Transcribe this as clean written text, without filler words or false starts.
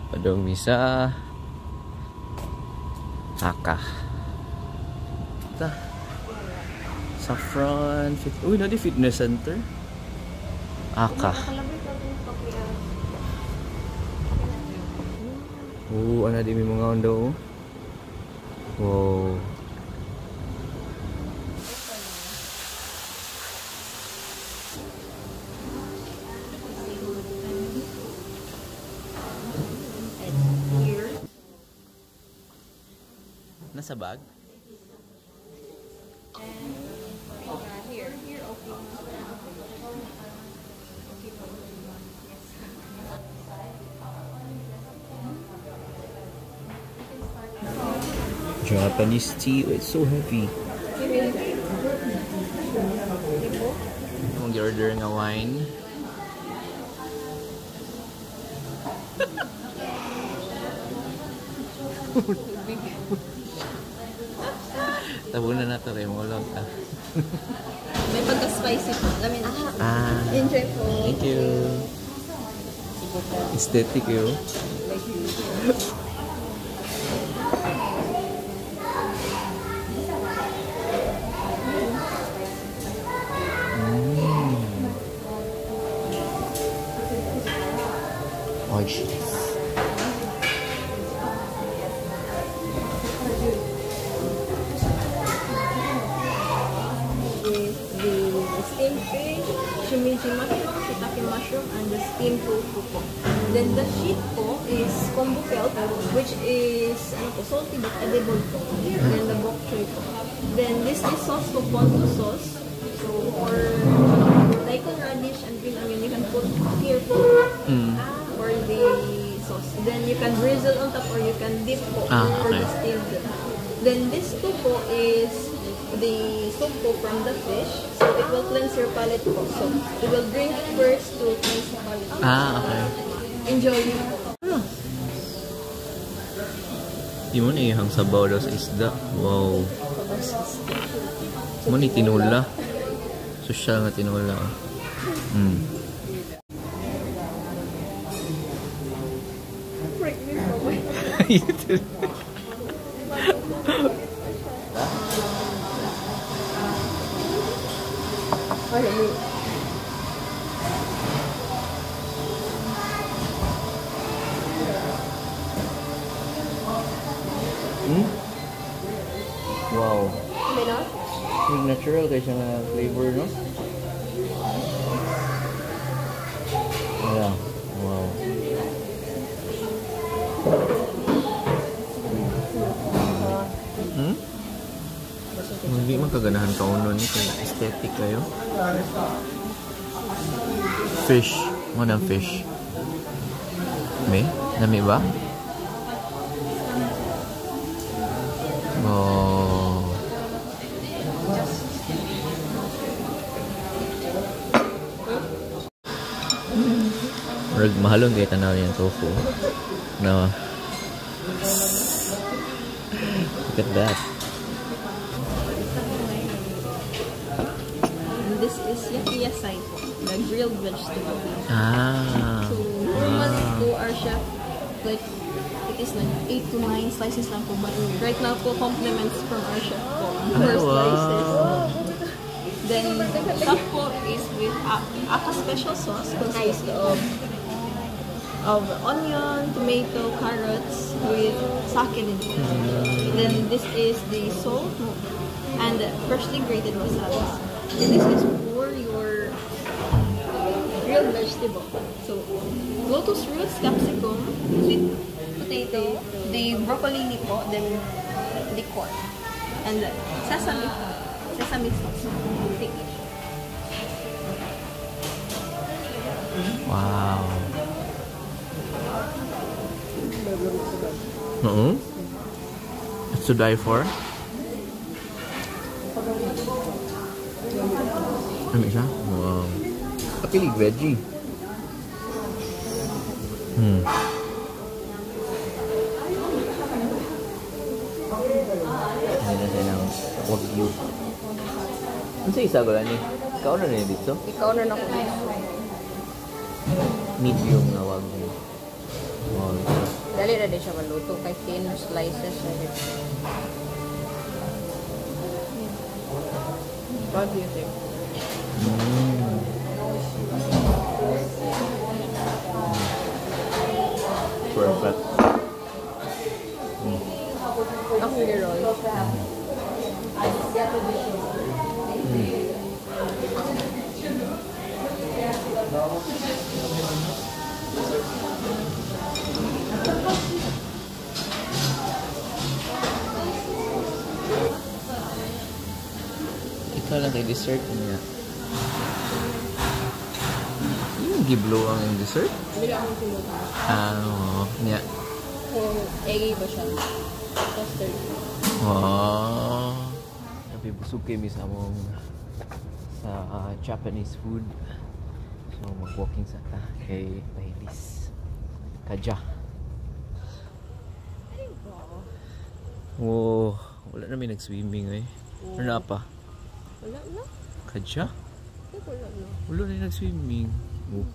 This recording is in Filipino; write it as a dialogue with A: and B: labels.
A: Padong misa Haka. Ta. Saffron fit. Uy, na di fitness center. Haka. Ana di may mga ondo. Wow. Nasa bag?
B: Here, okay.
A: Japanese tea. Oh, it's so heavy. I'm ordering a wine. Tabunan na ito rin. Mulog ka.
B: May pagka-spicy po. Enjoy po.
A: Thank you. Aesthetic yun.
B: Steamed fish, shimizu mushroom, shiitake mushroom, and the steamed tofu po. Then the sheet po is kombu kelp, which is salty but edible po. Then the bok choy po. Then this is sauce po, ponzu sauce. So for daikon radish and green onion, you can put here po for the sauce. Then you can drizzle on top or you can dip po for the steamed. Then this two po is the soup po from the fish, so it will cleanse your palate po. So you will drink it first to cleanse the palate.
A: Okay.
B: Enjoy.
A: Di mo na ihang sabaw daw sa isda. Wow. Mo ni tinula. Social nga tinula.
B: Break me for
A: Wow. Natural kayo siya nga flavor, no? Yeah. Wow. Hindi man kaganahan ka uno ni kaya aesthetic kayo. Fish. Ano ang fish? May? Nami ba? Oh. Mahalong kaya tanaw yung tofu. No. Look at that.
B: This is yakiyasai po, the grilled vegetable.
A: So
B: normally po our chef, like, it is like 8 to 9 slices lang po, but right now po compliments from our chef po. Slices. Then top po is with Aka special sauce, consist of onion, tomato, carrots with sake din po. Then this is the salt and freshly grated wasabi. And this is for your grilled vegetable. So, lotus roots, capsicum, sweet potato, the broccoli po, then the corn, and sesame sauce.
A: Wow. It's to die for. Ano isa? Wow. Kapilig veggie. Ano na siya ng wagyu. Ano sa isa ko lang eh? Ikaw na rin dito?
B: Ikaw na ako.
A: Medium na wagyu. Wow.
C: Dali na din siya maluto kay thin slices.
B: What do you think?
A: Perfect.
B: Ako yung roll.
A: Ikaw lang kay dessert niya. Yung giblo ang dessert?
B: Bili akong sinuka.
A: Niya.
B: Kung eggy ba siya? Custard.
A: Wow. Tapi busog kami sa among sa Japanese food. So mag-walking sa ta kay Pahilis. Kaja. Oh, wala na may nag-swimming eh. Ano na pa?
B: Wala na.
A: Kaja?
B: Wala na.
A: Wala na yung nag-swimming. Oh.